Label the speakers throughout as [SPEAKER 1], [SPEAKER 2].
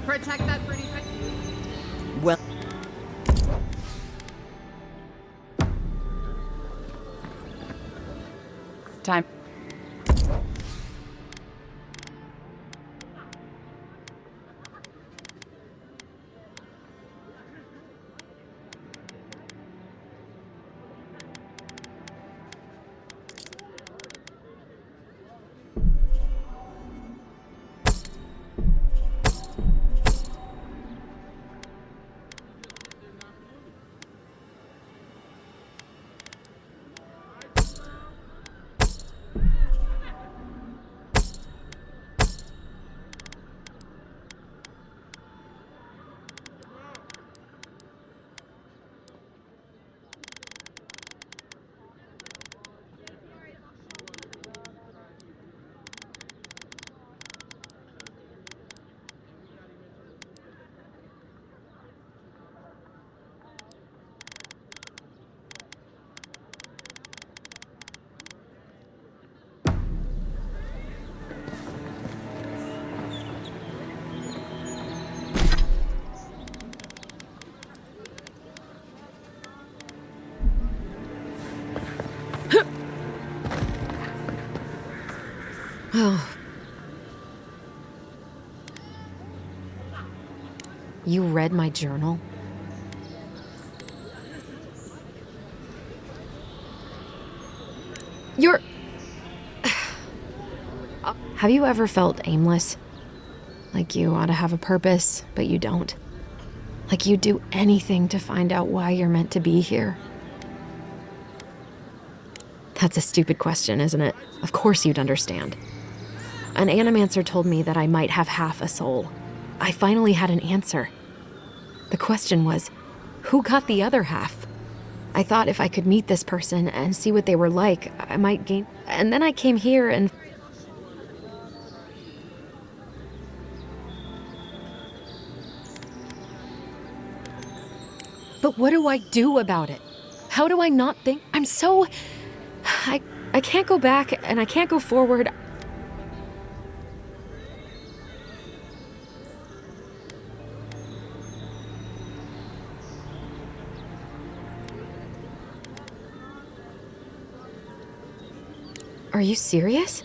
[SPEAKER 1] Protect that pretty face.
[SPEAKER 2] Well,
[SPEAKER 1] Time.
[SPEAKER 3] Oh. You read my journal? You're... Have you ever felt aimless? Like you ought to have a purpose, but you don't? Like you'd do anything to find out why you're meant to be here? That's a stupid question, isn't it? Of course you'd understand. An animancer told me that I might have half a soul. I finally had an answer. The question was, who got the other half? I thought if I could meet this person and see what they were like, I might gain... And then I came here and... But what do I do about it? How do I not think? I'm so... I can't go back and I can't go forward. Are you serious?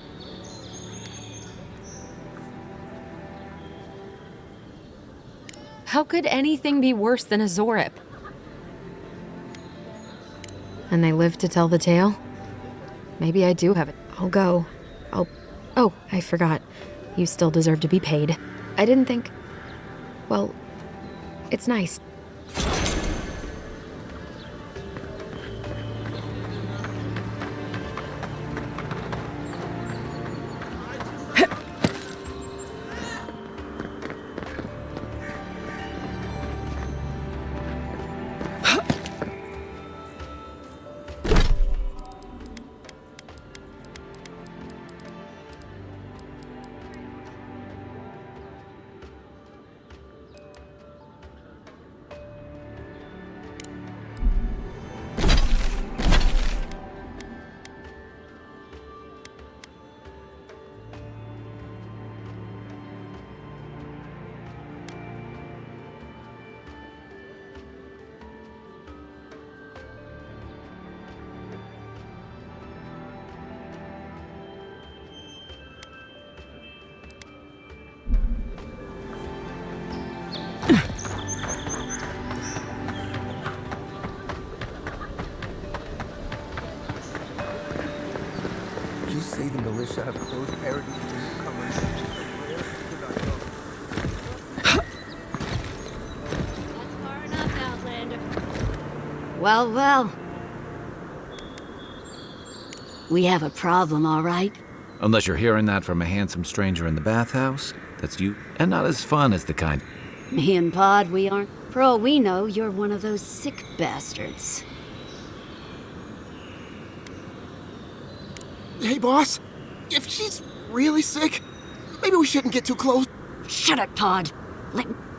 [SPEAKER 3] How could anything be worse than a Zorip? And they live to tell the tale? Maybe I do have it. I'll go. Oh, I forgot. You still deserve to be paid. I didn't think... Well, it's nice.
[SPEAKER 4] You say the militia have closed parody to newcomers.
[SPEAKER 5] That's far enough, Outlander.
[SPEAKER 6] Well, well. We have a problem, all right?
[SPEAKER 7] Unless you're hearing that from a handsome stranger in the bathhouse, that's you, and not as fun as the kind.
[SPEAKER 6] Me and Pod, we aren't. For all we know, you're one of those sick bastards.
[SPEAKER 4] Hey, boss. If she's really sick, maybe we shouldn't get too close.
[SPEAKER 6] Shut it, Pod.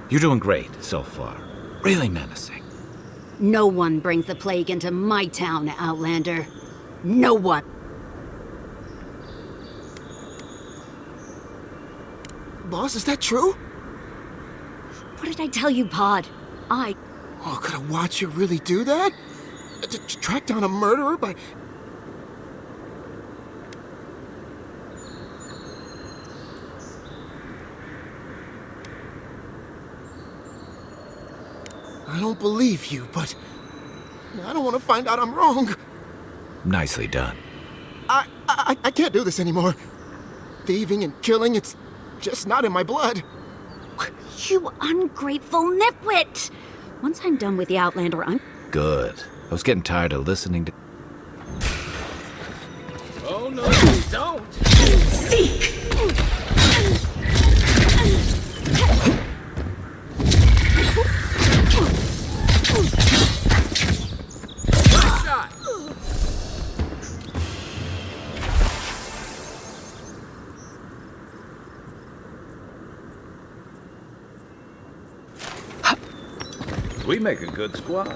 [SPEAKER 7] You're doing great so far. Really menacing.
[SPEAKER 6] No one brings the plague into my town, Outlander. No one.
[SPEAKER 4] Boss, is that true?
[SPEAKER 6] What did I tell you, Pod?
[SPEAKER 4] Oh, could a watcher really do that? Track down a murderer by... I don't believe you, but I don't want to find out I'm wrong.
[SPEAKER 7] Nicely done.
[SPEAKER 4] I can't do this anymore. Thieving and killing, it's just not in my blood.
[SPEAKER 6] You ungrateful nitwit! Once I'm done with the Outlander,
[SPEAKER 7] Good. I was getting tired of listening to...
[SPEAKER 2] Oh, no, you don't! Shot!
[SPEAKER 7] We make a good squad.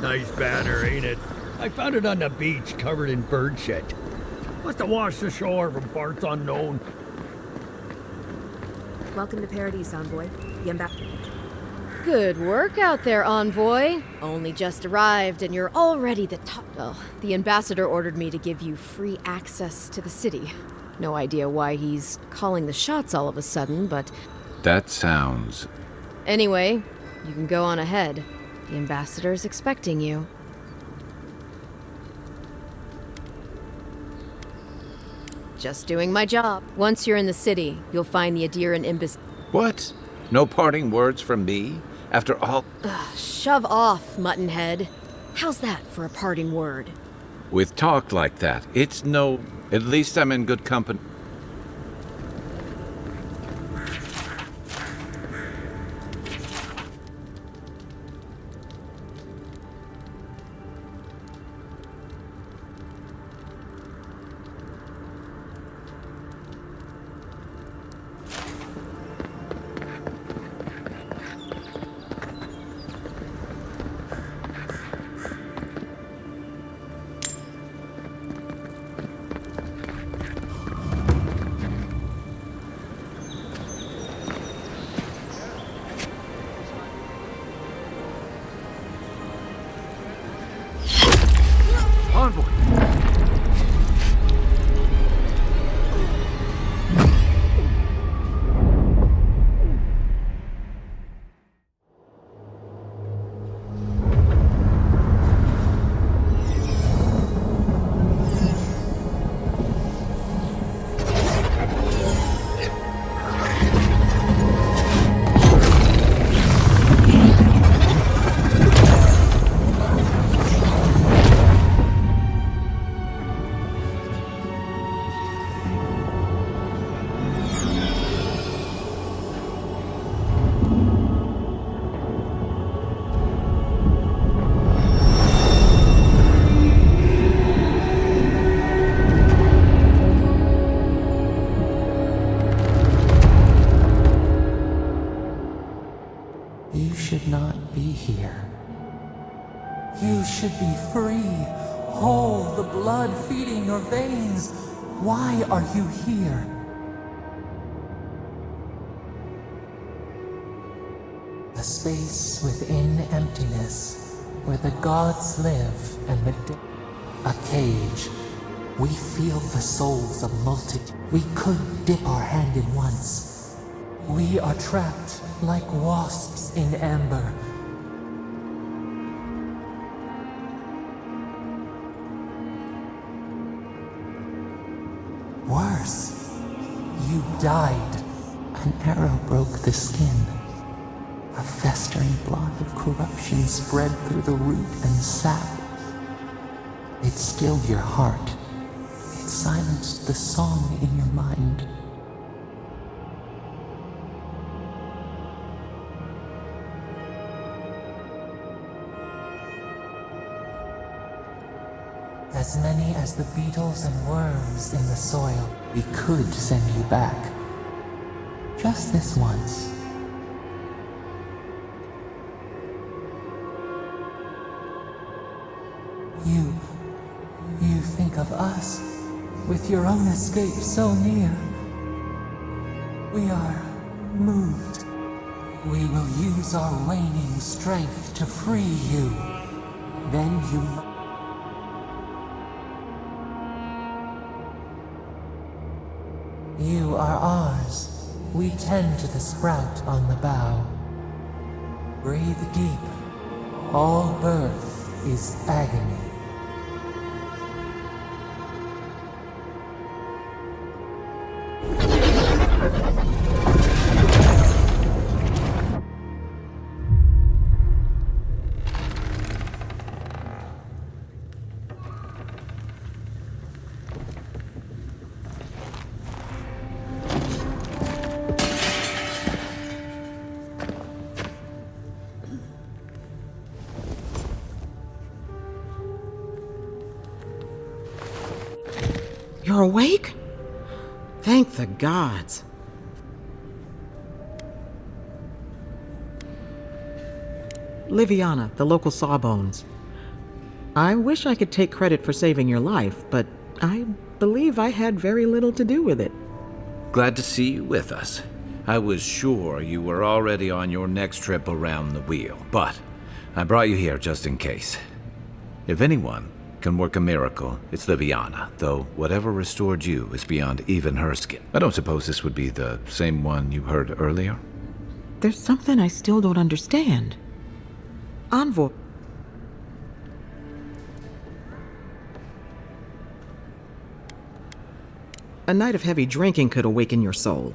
[SPEAKER 2] Nice banner, ain't it? I found it on the beach, covered in bird shit. Must have washed ashore from parts unknown.
[SPEAKER 8] Welcome to Paradise, Envoy. The
[SPEAKER 1] Good work out there, Envoy. Only just arrived and you're already the top. Well, the ambassador ordered me to give you free access to the city. No idea why he's calling the shots all of a sudden, but...
[SPEAKER 7] That sounds...
[SPEAKER 1] Anyway, you can go on ahead. The ambassador's expecting you. Just doing my job. Once you're in the city, you'll find the Adiran embassy.
[SPEAKER 7] What? No parting words from me? After all...
[SPEAKER 1] Shove off, Muttonhead. How's that for a parting word?
[SPEAKER 7] With talk like that, it's no... At least I'm in good company.
[SPEAKER 9] You should not be here. You should be free, whole, the blood feeding your veins. Why are you here? A space within emptiness, where the gods live and the a cage. We feel the souls of multitude. We could dip our hand in once. We are trapped like wasps in amber. Worse, you died. An arrow broke the skin. A festering blot of corruption spread through the root and sap. It stilled your heart. It silenced the song in your mind. As many as the beetles and worms in the soil, we could send you back. Just this once. You think of us, with your own escape so near, we are moved. We will use our waning strength to free you. Then you are ours. We tend to the sprout on the bough. Breathe deep. All birth is agony.
[SPEAKER 10] You're awake? Thank the gods. Liviana, the local Sawbones. I wish I could take credit for saving your life, but I believe I had very little to do with it.
[SPEAKER 7] Glad to see you with us. I was sure you were already on your next trip around the wheel, but I brought you here just in case. If anyone can work a miracle, it's Liviana, though whatever restored you is beyond even her skin. I don't suppose this would be the same one you heard earlier?
[SPEAKER 10] There's something I still don't understand. Envoy. A night of heavy drinking could awaken your soul.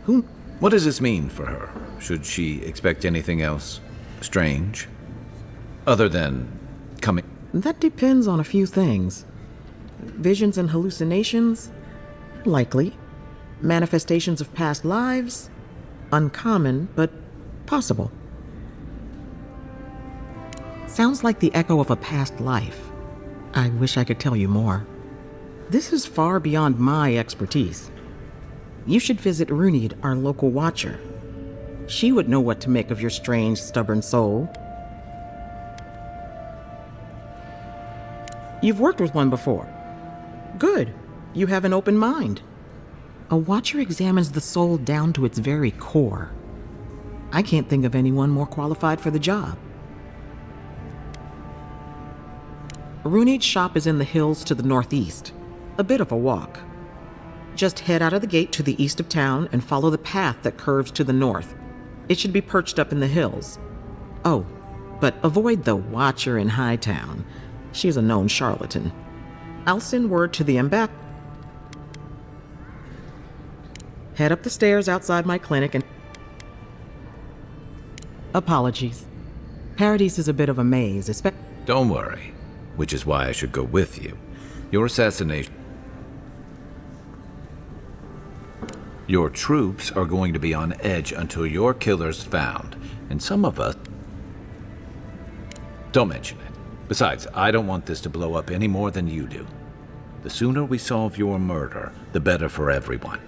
[SPEAKER 10] Who?
[SPEAKER 7] What does this mean for her? Should she expect anything else strange? Other than coming?
[SPEAKER 10] That depends on a few things. Visions and hallucinations? Likely. Manifestations of past lives? Uncommon, but possible. Sounds like the echo of a past life. I wish I could tell you more. This is far beyond my expertise. You should visit Runid, our local watcher. She would know what to make of your strange, stubborn soul. You've worked with one before. Good. You have an open mind. A watcher examines the soul down to its very core. I can't think of anyone more qualified for the job. Runid's shop is in the hills to the northeast. A bit of a walk. Just head out of the gate to the east of town and follow the path that curves to the north. It should be perched up in the hills. Oh, but avoid the watcher in Hightown. She's a known charlatan. I'll send word to the ambassador. Head up the stairs outside my clinic and... Apologies. Paradise is a bit of a maze, especially...
[SPEAKER 7] Don't worry, which is why I should go with you. Your assassination... Your troops are going to be on edge until your killer's found, and some of us... Don't mention it. Besides, I don't want this to blow up any more than you do. The sooner we solve your murder, the better for everyone.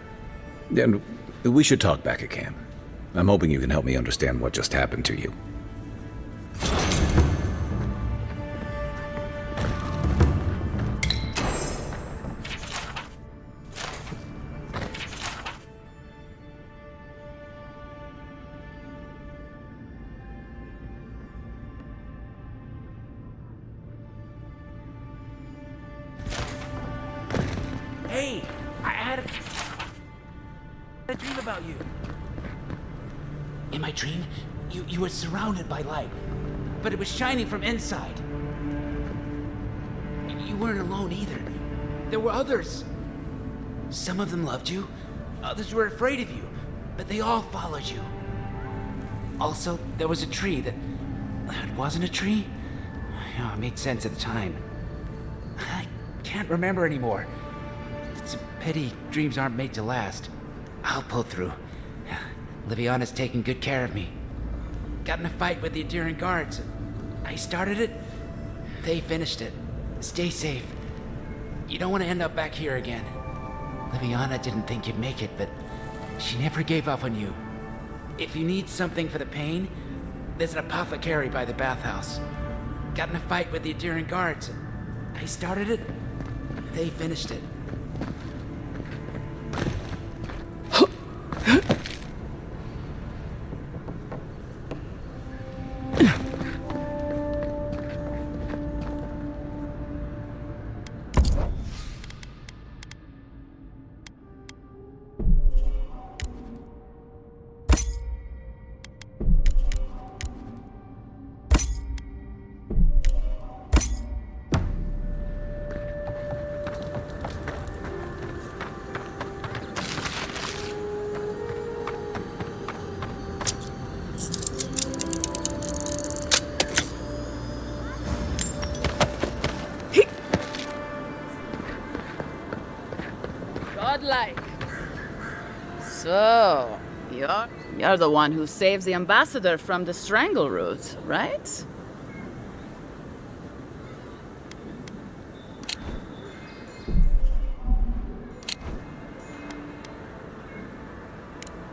[SPEAKER 7] And we should talk back at camp. I'm hoping you can help me understand what just happened to you.
[SPEAKER 11] Hey, I had a dream about you. In my dream, you were surrounded by light, but it was shining from inside. You weren't alone either. There were others. Some of them loved you, others were afraid of you, but they all followed you. Also, there was a tree that wasn't a tree. Oh, it made sense at the time. I can't remember anymore. It's a pity dreams aren't made to last. I'll pull through. Liviana's taking good care of me. Got in a fight with the Adherent guards. I started it. They finished it. Stay safe. You don't want to end up back here again. Liviana didn't think you'd make it, but she never gave up on you. If you need something for the pain, there's an apothecary by the bathhouse. Got in a fight with the Adherent guards. I started it. They finished it.
[SPEAKER 12] Godlike. So, you're the one who saves the ambassador from the strangle root, right?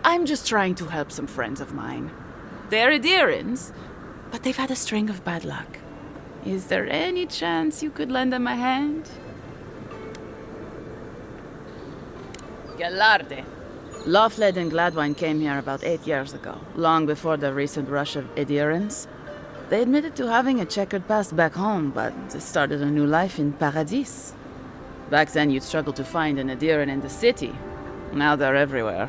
[SPEAKER 12] I'm just trying to help some friends of mine. They're Edirans, but they've had a string of bad luck. Is there any chance you could lend them a hand? Galarde. Loffled and Gladwine came here about 8 years ago, long before the recent rush of Edirans. They admitted to having a checkered past back home, but they started a new life in Paradis. Back then, you'd struggle to find an Ediran in the city. Now they're everywhere.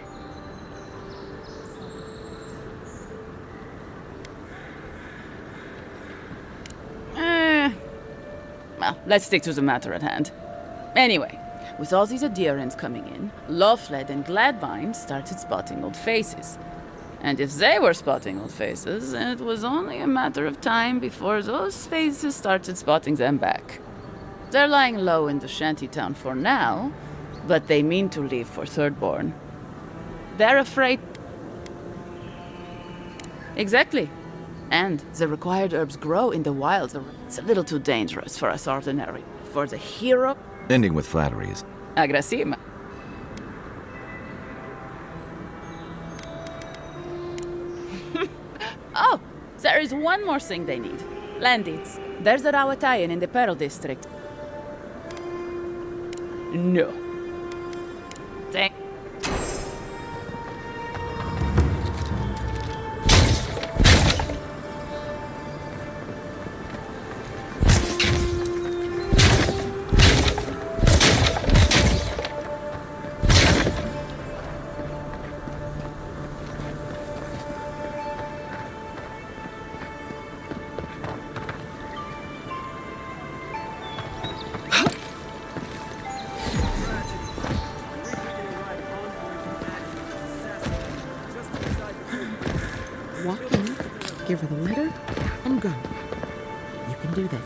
[SPEAKER 12] Well, let's stick to the matter at hand. Anyway, with all these Edirans coming in, Loffled and Gladwine started spotting old faces. And if they were spotting old faces, it was only a matter of time before those faces started spotting them back. They're lying low in the shantytown for now, but they mean to leave for Thirdborn. They're afraid... Exactly. And the required herbs grow in the wilds. It's a little too dangerous for us ordinary. For the hero...
[SPEAKER 7] Ending with flatteries.
[SPEAKER 12] Agrasima. Oh, there is one more thing they need. Land deeds. There's a Rawatayan in the Pearl District. No. Thank...
[SPEAKER 10] Walk in, give her the letter, and go. You can do this.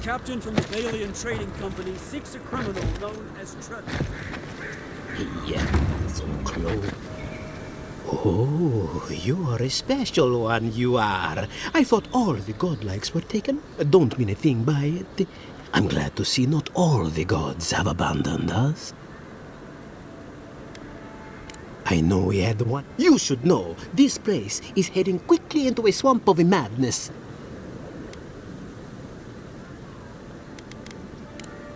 [SPEAKER 13] captain from the Valian Trading Company seeks a criminal known as Trevor.
[SPEAKER 14] Yeah, so close. Oh, you are a special one, you are. I thought all the godlikes were taken. Don't mean a thing by it. I'm glad to see not all the gods have abandoned us. I know we had one. You should know, this place is heading quickly into a swamp of madness.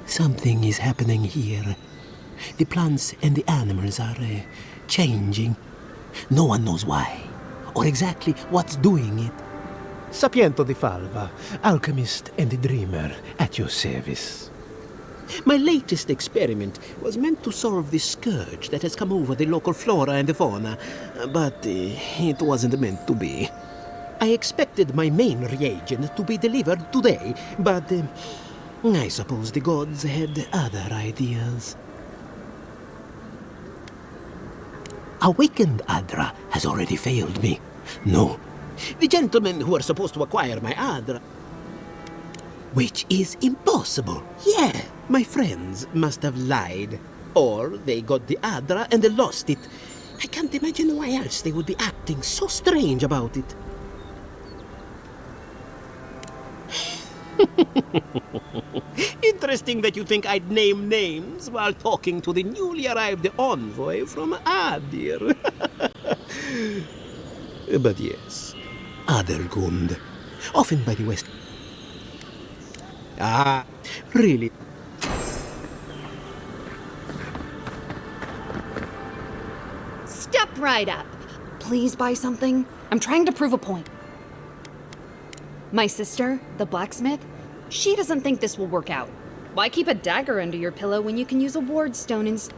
[SPEAKER 14] Something is happening here. The plants and the animals are changing. No one knows why, or exactly what's doing it. Sapiento di Falva, alchemist and dreamer, at your service. My latest experiment was meant to solve the scourge that has come over the local flora and fauna, but it wasn't meant to be. I expected my main reagent to be delivered today, but I suppose the gods had other ideas. Awakened Adra has already failed me. No, the gentlemen who are supposed to acquire my Adra... Which is impossible. Yeah, my friends must have lied. Or they got the Adra and they lost it. I can't imagine why else they would be acting so strange about it. Interesting that you think I'd name names while talking to the newly arrived envoy from Adir. But yes, Adelgund, often by the west. Ah, really?
[SPEAKER 3] Step right up. Please buy something. I'm trying to prove a point. My sister, the blacksmith, she doesn't think this will work out. Why keep a dagger under your pillow when you can use a ward stone instead?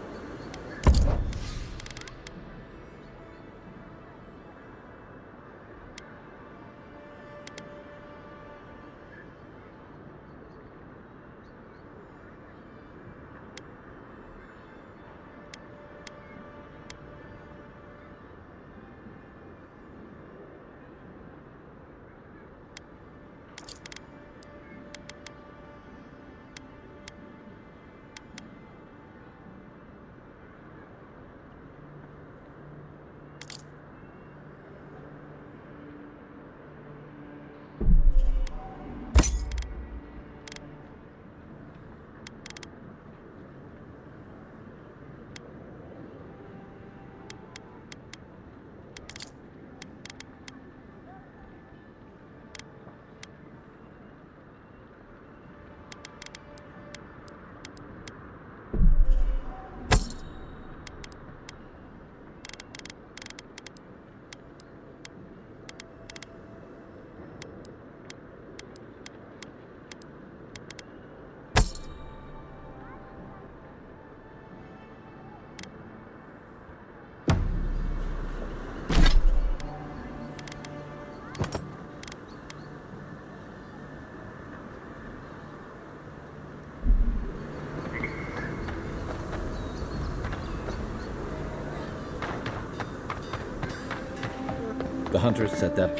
[SPEAKER 7] The hunters set that.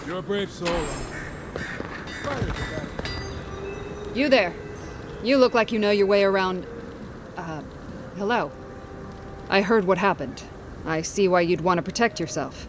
[SPEAKER 13] You're a brave soul.
[SPEAKER 3] You there. You look like you know your way around... hello. I heard what happened. I see why you'd want to protect yourself.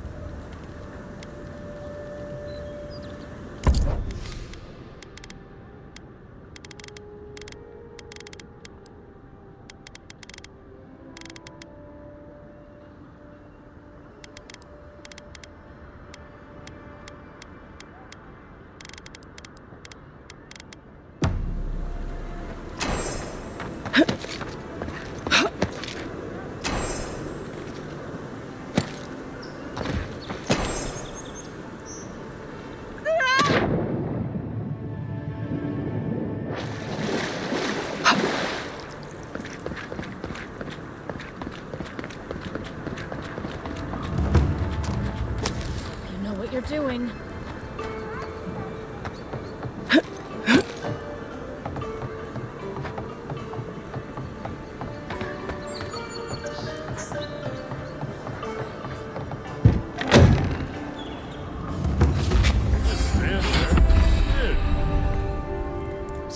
[SPEAKER 5] Doing.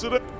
[SPEAKER 15] accident.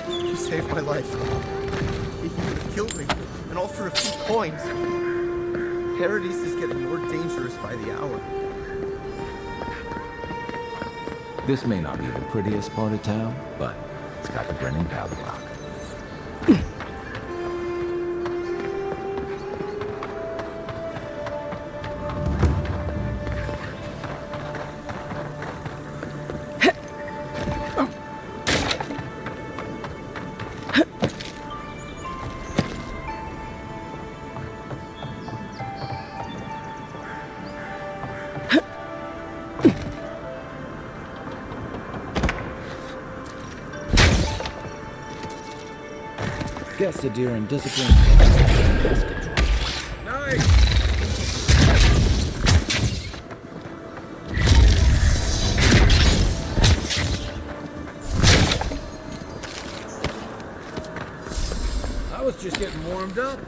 [SPEAKER 4] You saved my life. He would have killed me, and all for a few coins. Paradise is getting more dangerous by the hour.
[SPEAKER 7] This may not be the prettiest part of town, but it's got the grinning powder rock. Guess the deer and discipline.
[SPEAKER 2] I was just getting warmed up.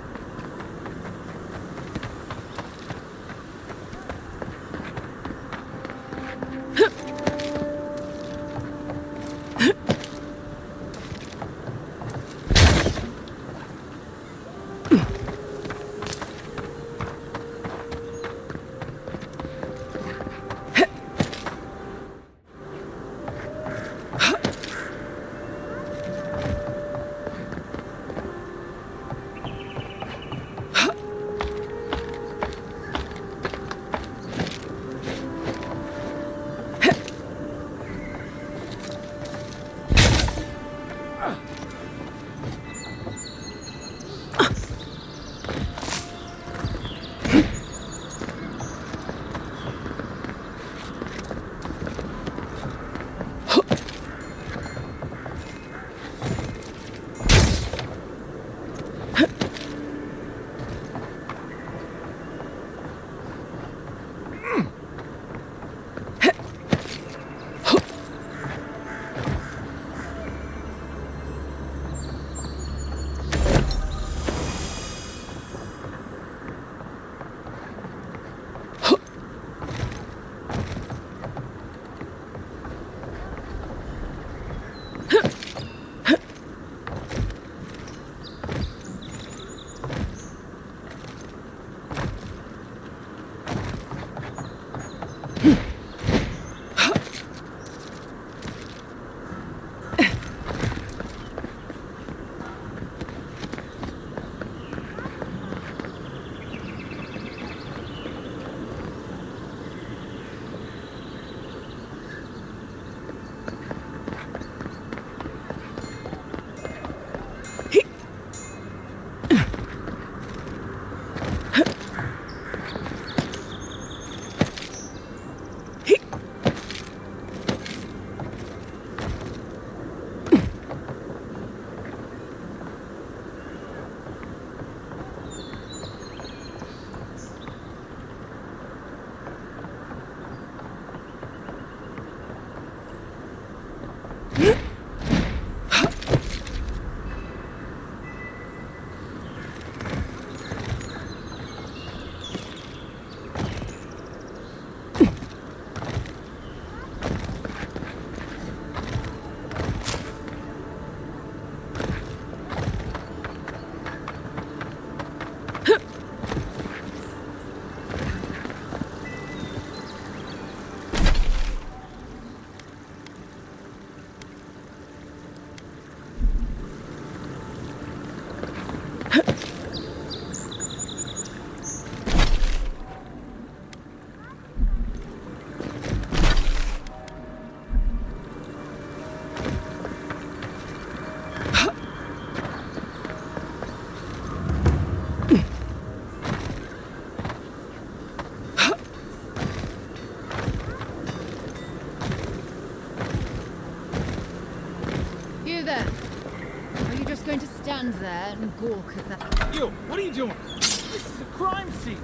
[SPEAKER 13] You, what are you doing? This is a crime scene.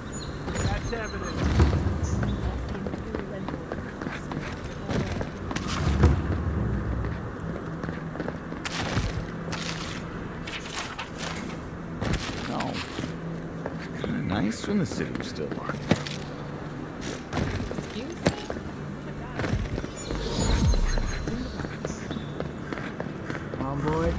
[SPEAKER 13] That's evidence.
[SPEAKER 15] No. Kinda nice when the city was still locked.
[SPEAKER 13] Come on, boy.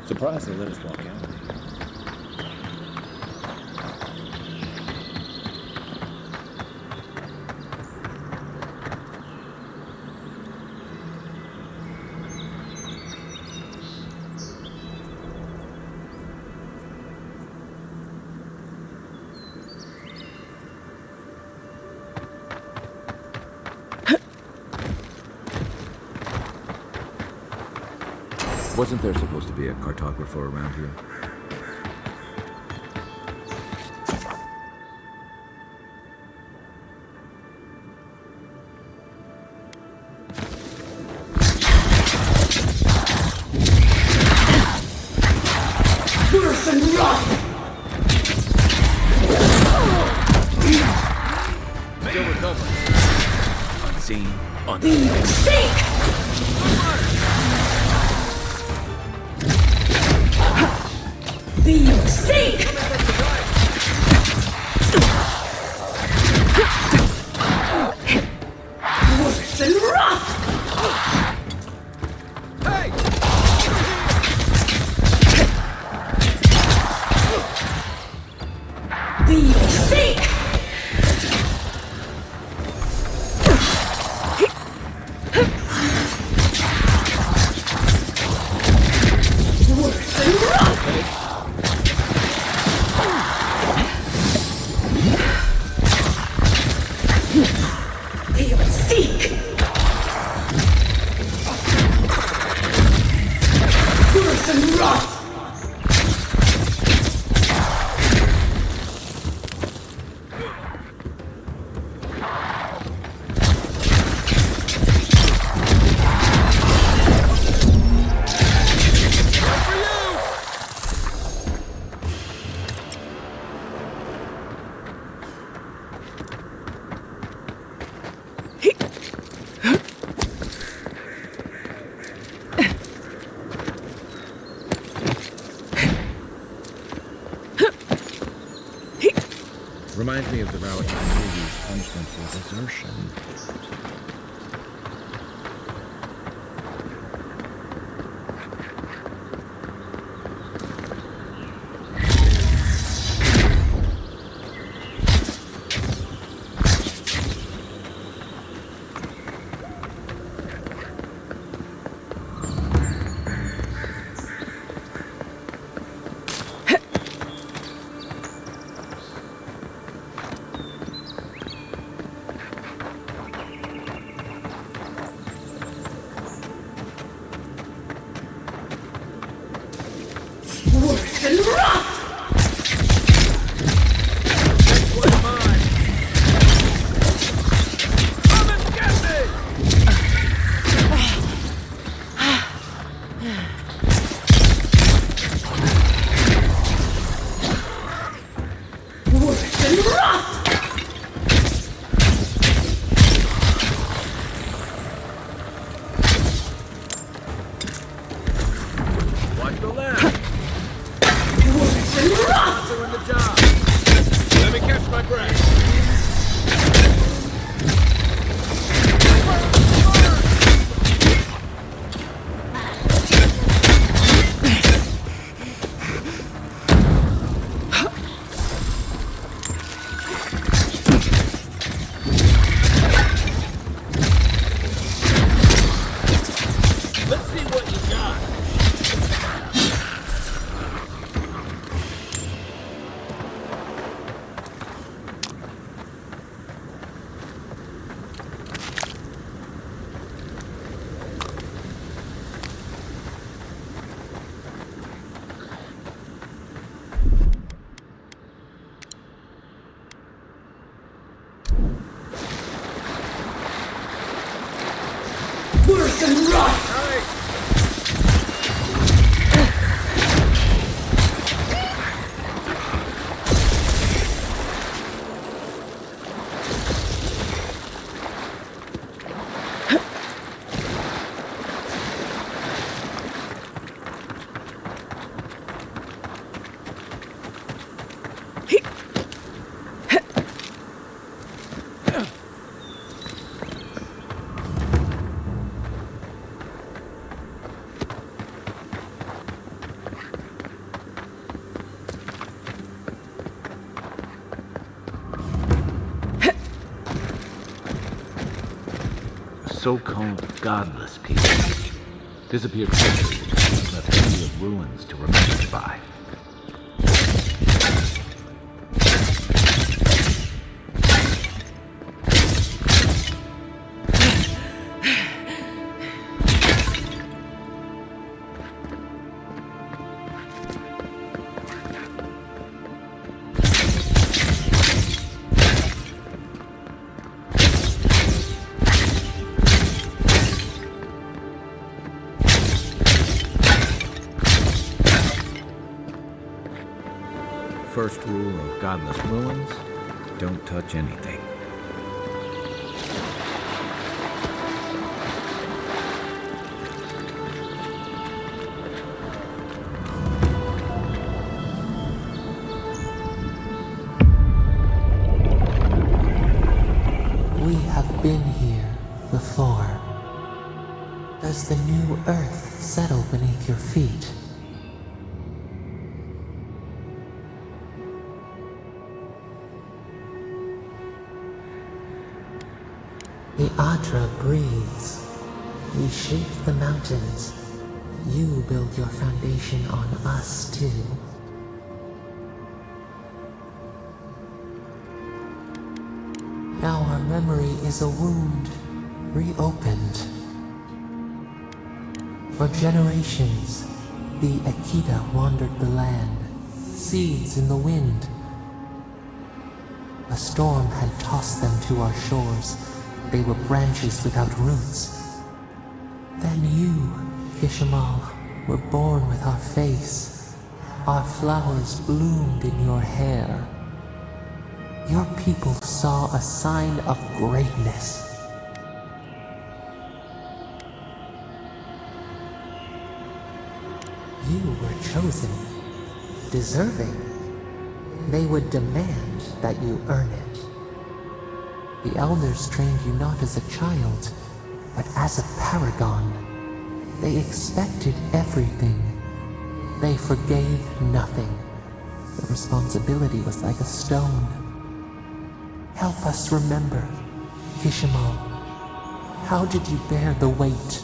[SPEAKER 15] Surprised they let us walk out.
[SPEAKER 16] Wasn't there supposed to be a cartographer around here?
[SPEAKER 15] Still recovering.
[SPEAKER 7] Unseen, unseen.
[SPEAKER 16] Reminds me of the Rowett Baby's punishment for desertion.
[SPEAKER 17] worse than rot!
[SPEAKER 7] So-called godless people disappeared quickly and left plenty of ruins to remember by. First rule of godless ruins, don't touch anything.
[SPEAKER 9] We have been here before. Does the new earth settle beneath your feet? The Adra breathes. We shape the mountains. You build your foundation on us too. Now our memory is a wound, reopened. For generations, the Akita wandered the land, seeds in the wind. A storm had tossed them to our shores. They were branches without roots. Then you, Kishimal, were born with our face. Our flowers bloomed in your hair. Your people saw a sign of greatness. You were chosen, deserving. They would demand that you earn it. The elders trained you not as a child, but as a paragon. They expected everything. They forgave nothing. The responsibility was like a stone. Help us remember, Kishimal. How did you bear the weight?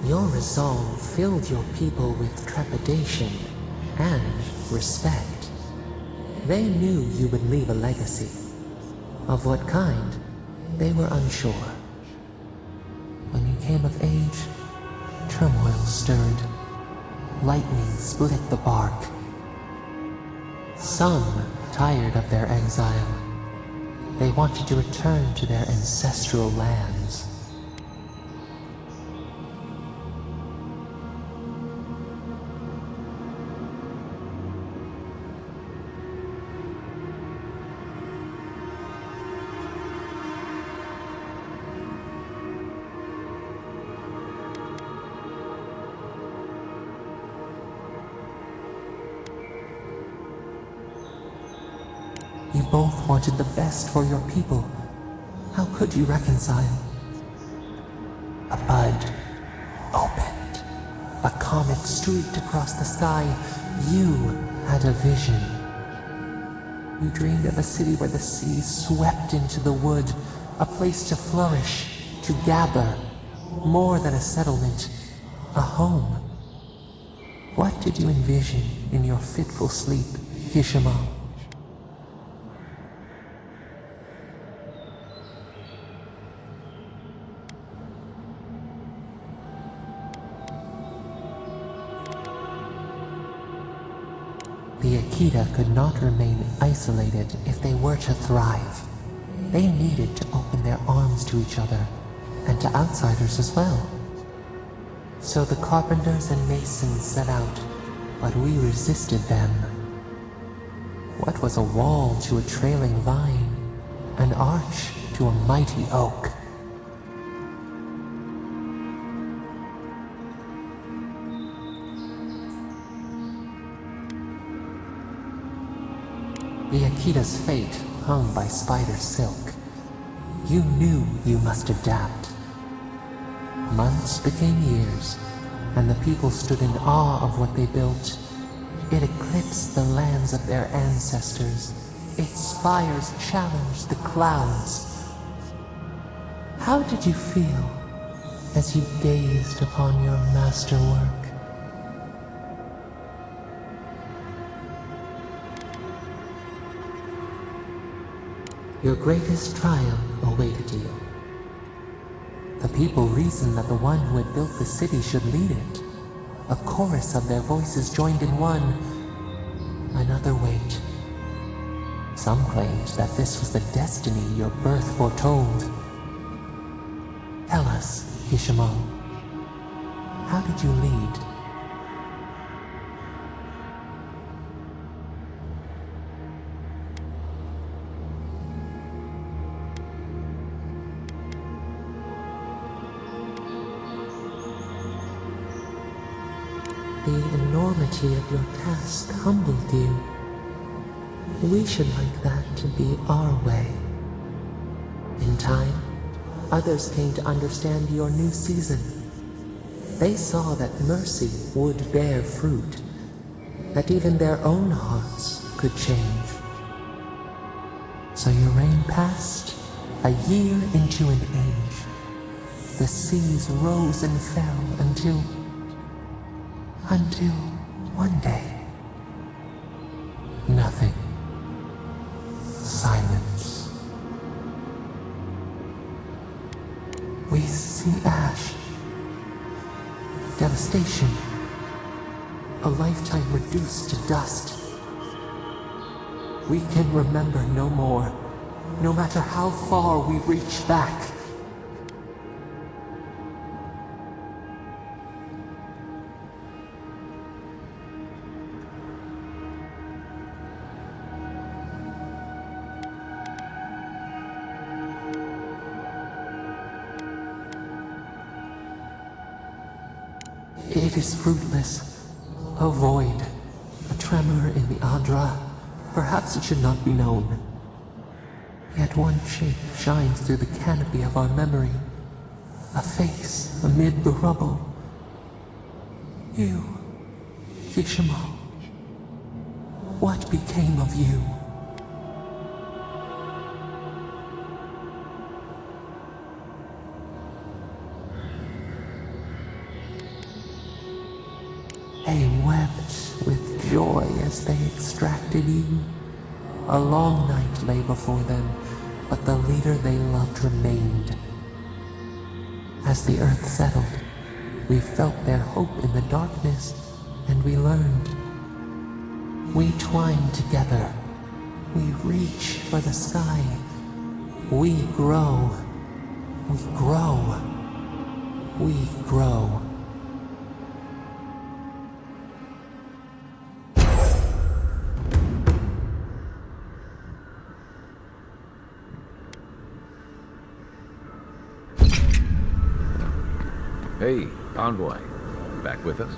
[SPEAKER 9] Your resolve filled your people with trepidation and respect. They knew you would leave a legacy. Of what kind, they were unsure. When you came of age, turmoil stirred. Lightning split the bark. Some tired of their exile. They wanted to return to their ancestral lands. You both wanted the best for your people. How could you reconcile? A bud opened. A comet streaked across the sky. You had a vision. You dreamed of a city where the sea swept into the wood, a place to flourish, to gather, more than a settlement, a home. What did you envision in your fitful sleep, Kishimal? The Akita could not remain isolated if they were to thrive. They needed to open their arms to each other, and to outsiders as well. So the carpenters and masons set out, but we resisted them. What was a wall to a trailing vine? An arch to a mighty oak? The Akita's fate hung by spider silk. You knew you must adapt. Months became years, and the people stood in awe of what they built. It eclipsed the lands of their ancestors. Its spires challenged the clouds. How did you feel as you gazed upon your masterwork? Your greatest triumph awaited you. The people reasoned that the one who had built the city should lead it. A chorus of their voices joined in one. Another wait. Some claimed that this was the destiny your birth foretold. Tell us, Kishimo, how did you lead? The enormity of your task humbled you. We should like that to be our way. In time, others came to understand your new season. They saw that mercy would bear fruit, that even their own hearts could change. So your reign passed, a year into an age. The seas rose and fell until one day, nothing. Silence. We see ash. Devastation. A lifetime reduced to dust. We can remember no more, no matter how far we reach back. It is fruitless. A void. A tremor in the Adra. Perhaps it should not be known. Yet one shape shines through the canopy of our memory. A face amid the rubble. You, Kishimo. What became of you? They wept with joy as they extracted you. A long night lay before them, but the leader they loved remained. As the earth settled, we felt their hope in the darkness, and we learned. We twine together. We reach for the sky. We grow. We grow. We grow.
[SPEAKER 7] Hey, Envoy. Back with us?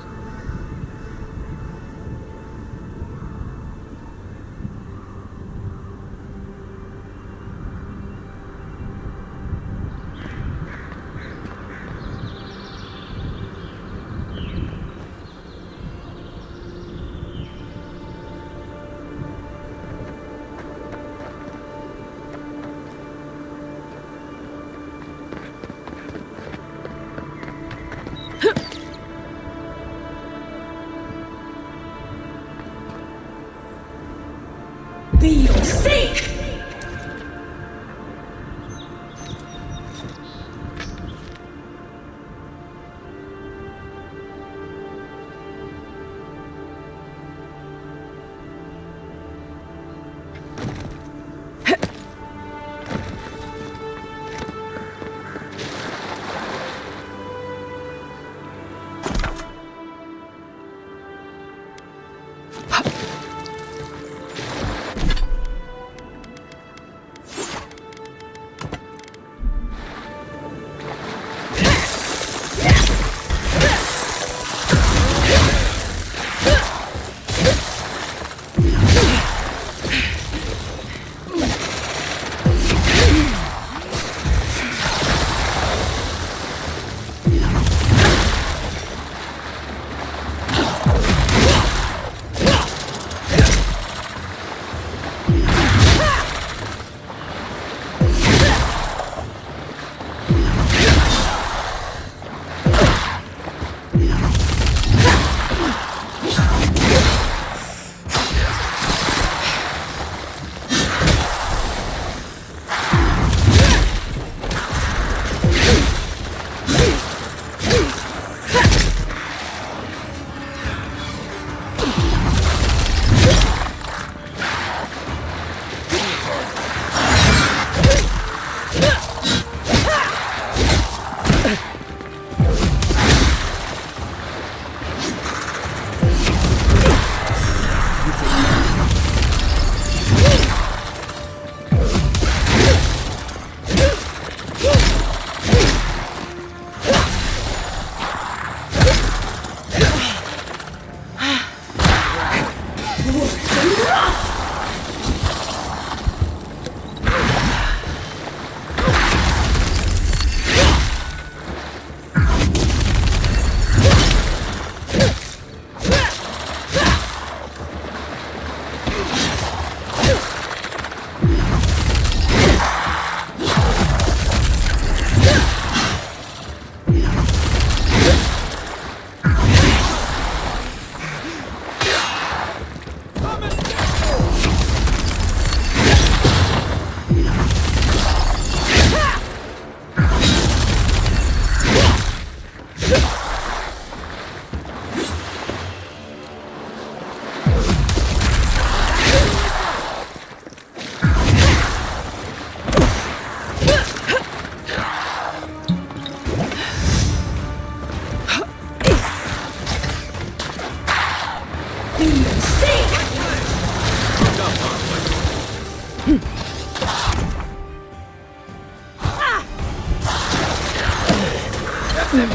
[SPEAKER 7] Back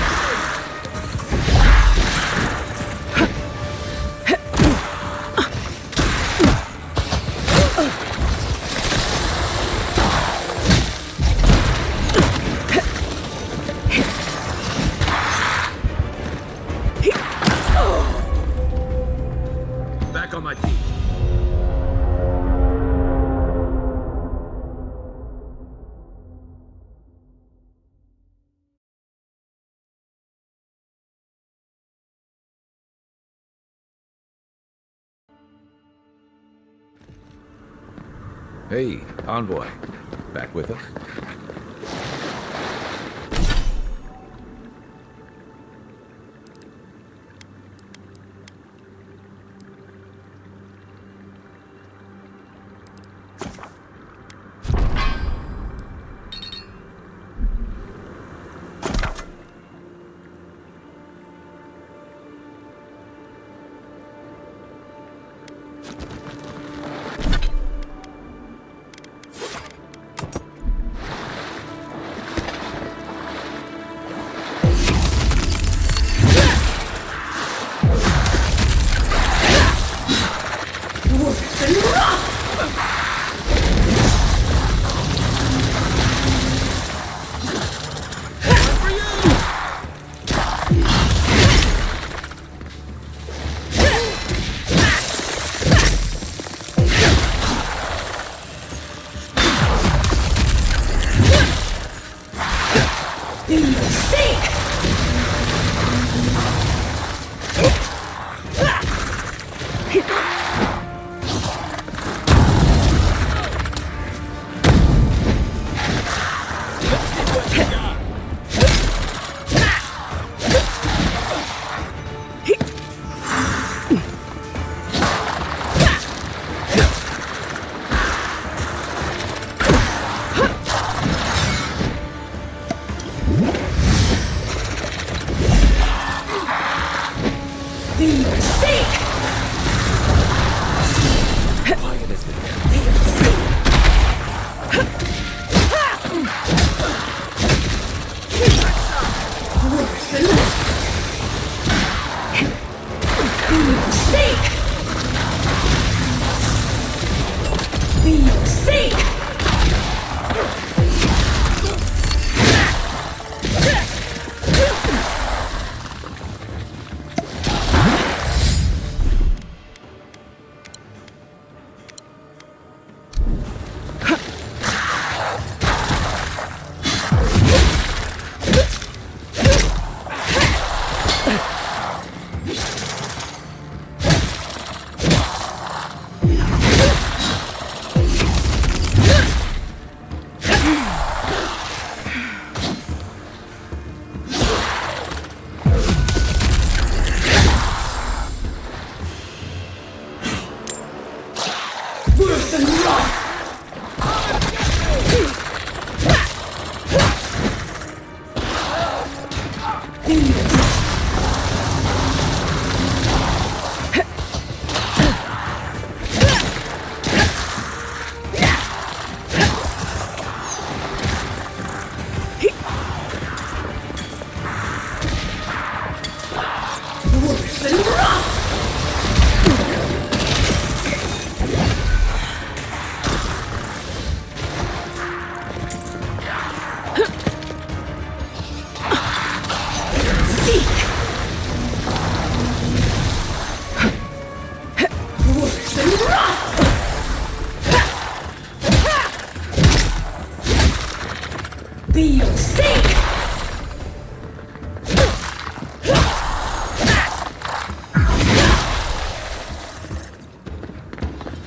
[SPEAKER 7] on my feet. Hey, Envoy. Back with us?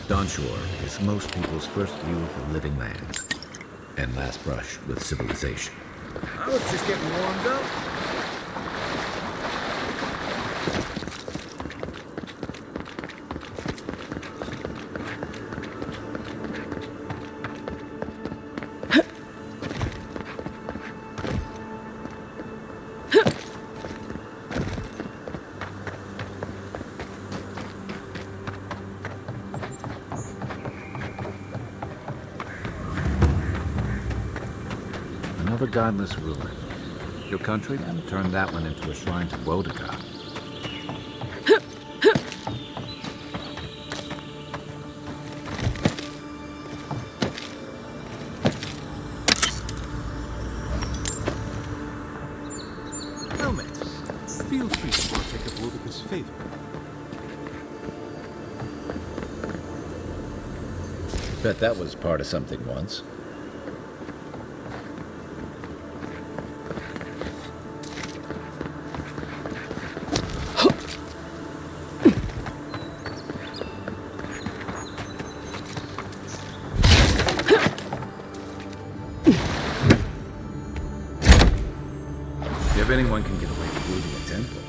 [SPEAKER 7] Dawnshore is most people's first view of the living lands and last brush with civilization.
[SPEAKER 2] I was just getting warmed up.
[SPEAKER 7] Another godless ruler. your country, then turn that one into a shrine to Wodaka.
[SPEAKER 14] Helmet, feel free to partake of Wodaka's favor.
[SPEAKER 7] Bet that was part of something once. If anyone can get away with looting a temple,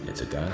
[SPEAKER 7] it's a god.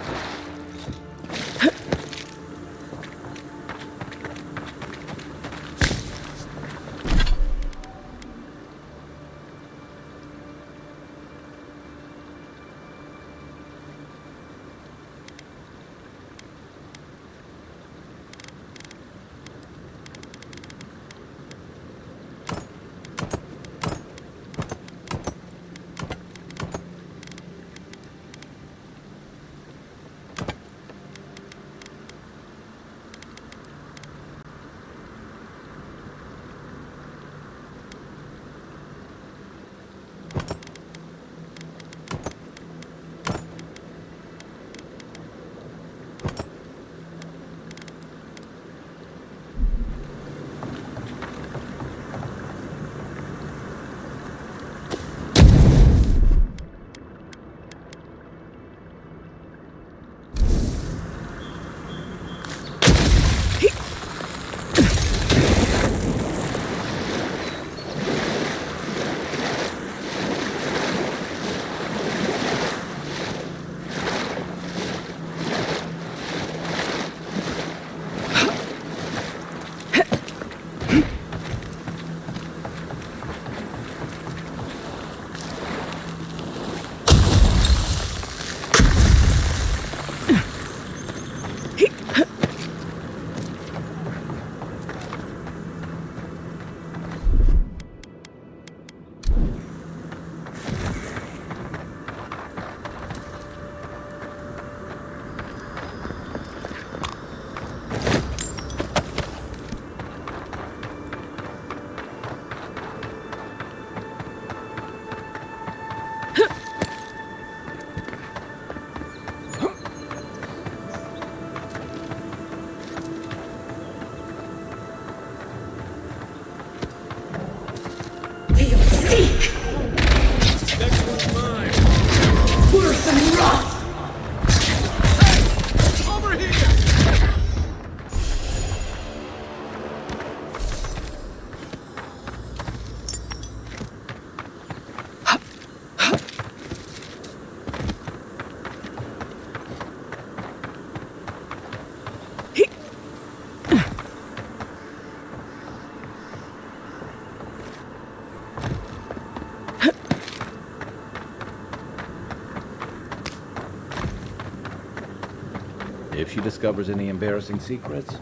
[SPEAKER 7] If she discovers any embarrassing secrets?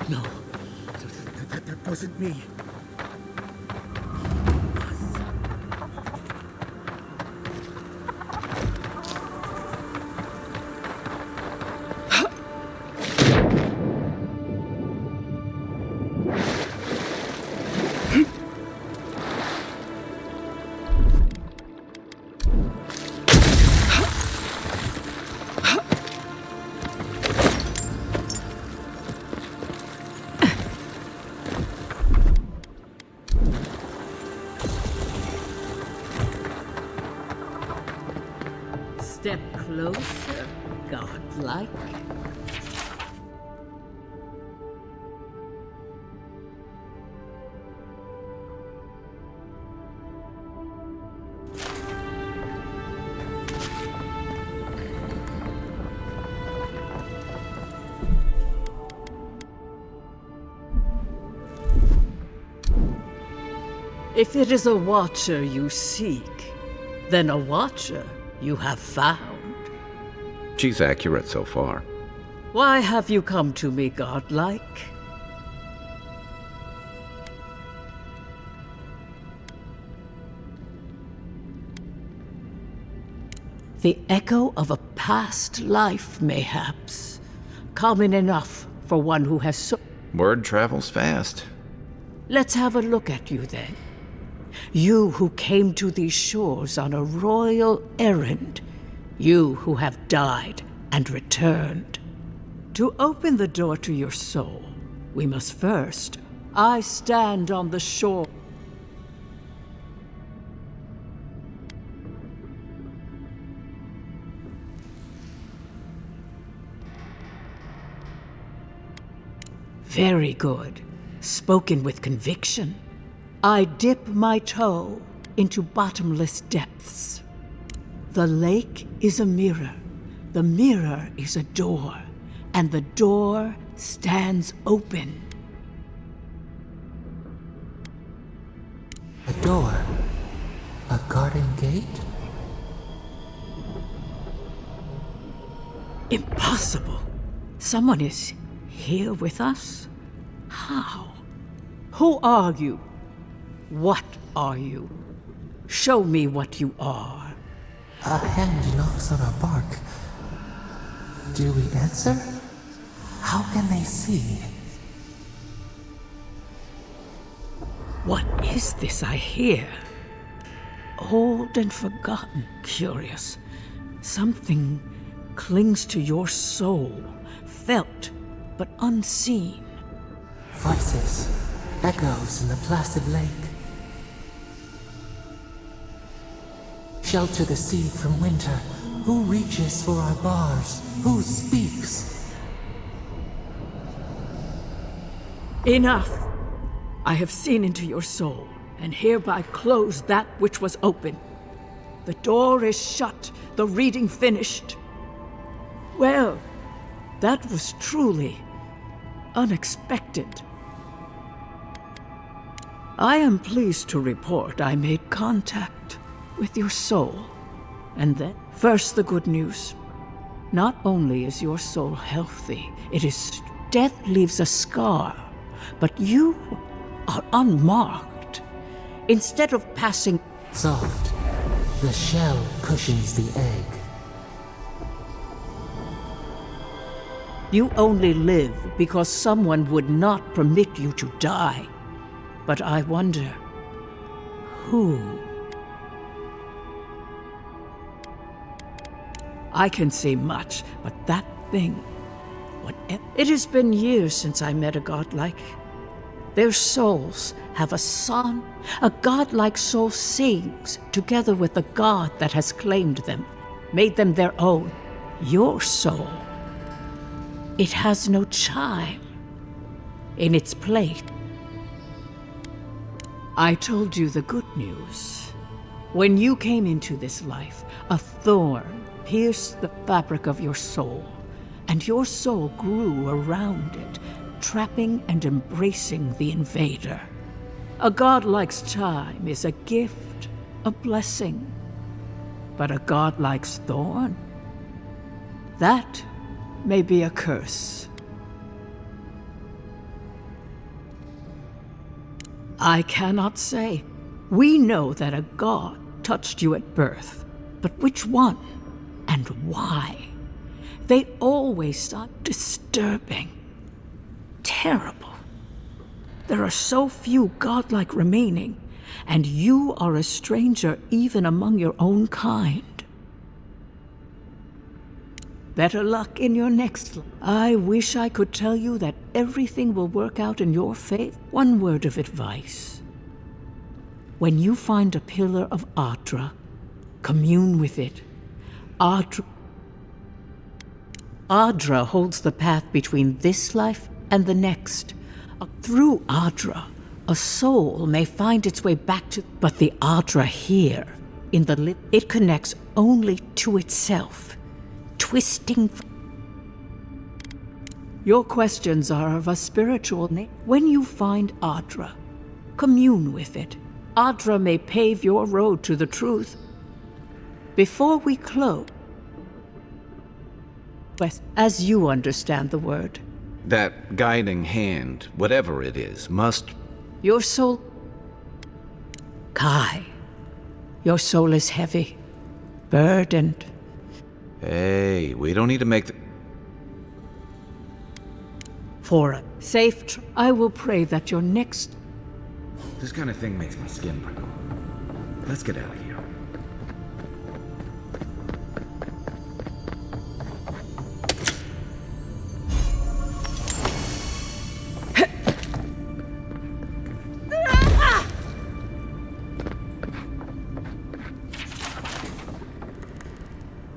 [SPEAKER 14] No, that wasn't me.
[SPEAKER 18] Step closer, godlike. If it is a watcher you seek, then a watcher you have found.
[SPEAKER 7] She's accurate so far.
[SPEAKER 18] Why have you come to me, godlike? The echo of a past life, mayhaps. Common enough for one who has so...
[SPEAKER 7] Word travels fast.
[SPEAKER 18] Let's have a look at you then. You who came to these shores on a royal errand. You who have died and returned. To open the door to your soul, we must first... I stand on the shore. Very good. Spoken with conviction. I dip my toe into bottomless depths. The lake is a mirror. The mirror is a door. And the door stands open.
[SPEAKER 9] A door? A garden gate?
[SPEAKER 18] Impossible. Someone is here with us? How? Who are you? What are you? Show me what you are.
[SPEAKER 9] A hand knocks on our bark. Do we answer? How can they see?
[SPEAKER 18] What is this I hear? Old and forgotten, curious. Something clings to your soul, felt but unseen.
[SPEAKER 9] Voices, echoes in the placid lake. Shelter the seed from winter. Who reaches for our bars? Who speaks?
[SPEAKER 18] Enough! I have seen into your soul, and hereby close that which was open. The door is shut, the reading finished. Well, that was truly unexpected. I am pleased to report I made contact with your soul. And then, first the good news. Not only is your soul healthy, death leaves a scar, but you are unmarked. Instead of passing...
[SPEAKER 9] Soft. The shell cushions the egg.
[SPEAKER 18] You only live because someone would not permit you to die. But I wonder, who? I can see much, but that thing... It has been years since I met a godlike. Their souls have a song. A godlike soul sings together with the god that has claimed them, made them their own. Your soul. It has no chime in its plate. I told you the good news. When you came into this life, a thorn pierced the fabric of your soul, and your soul grew around it, trapping and embracing the invader. A godlike's chime is a gift, a blessing. But a godlike's thorn? That may be a curse. I cannot say. We know that a god touched you at birth, but which one and why? They always sound disturbing, terrible. There are so few godlike remaining, and you are a stranger even among your own kind. Better luck in your next life. I wish I could tell you that everything will work out in your favor. One word of advice. When you find a pillar of Adra, commune with it. Adra holds the path between this life and the next. Through Adra, a soul may find its way back to... But the Adra here, in the it connects only to itself. Twisting... Your questions are of a spiritual nature. When you find Adra, commune with it. Adra may pave your road to the truth. Before we close, as you understand the word,
[SPEAKER 7] That guiding hand, whatever it is, must...
[SPEAKER 18] your soul... Kai, your soul is heavy, burdened,
[SPEAKER 7] Hey, we don't need to make the...
[SPEAKER 18] For a safe I will pray that your next...
[SPEAKER 16] This kind of thing makes my skin prickle. Let's get out of here.